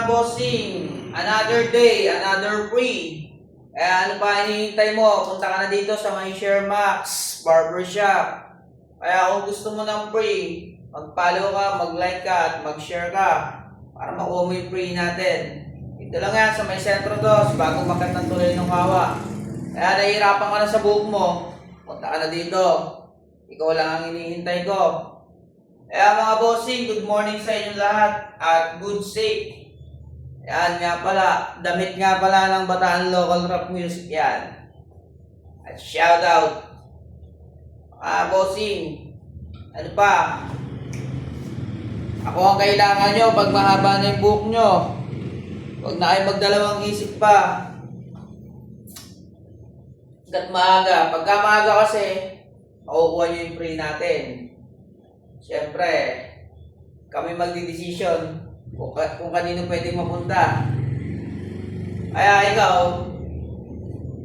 Bossing, another day, another free. Ano pa hinihintay mo? Punta ka na dito sa may Shermax Barbershop. Kaya kung gusto mo ng free, mag-follow ka, mag-like ka, at mag-share ka para makuha mo yung free natin. Ito lang yan sa may sentro dos, bago makat ng tuloy ng kawa. Kaya nahihirapan ka na sa buhok mo, punta ka na dito. Ikaw lang ang hinihintay ko. Kaya mga bossing, good morning sa inyo lahat at good sake. Yan nga pala, damit nga pala ng Bataan Local Rock Music yan. At shout out. Bossing, ano pa? Ako ang kailangan nyo pag mahaba na yung buhok nyo. Huwag na kayo magdalawang isip pa. Hanggat maaga. Pagka maaga kasi, makukuha nyo yung free natin. Siyempre, kami magdidesisyon kung kanino pwedeng mapunta. Kaya ikaw,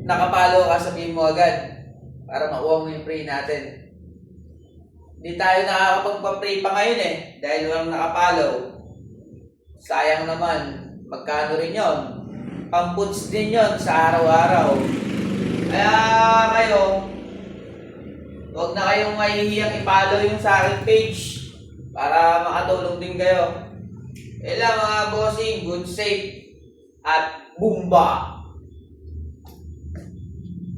nakapalo ka, sabihin mo agad para makuha mo yung free natin. Hindi tayo nakakapagpa-free pa ngayon dahil walang nakapalo. Sayang naman, magkano rin yon? Pamputs din yon sa araw-araw. Kaya kayo, huwag na kayong mahihiyang ipalo yung sa aking page para makatulong din kayo. Kailan mga bossing, good safe at bumba!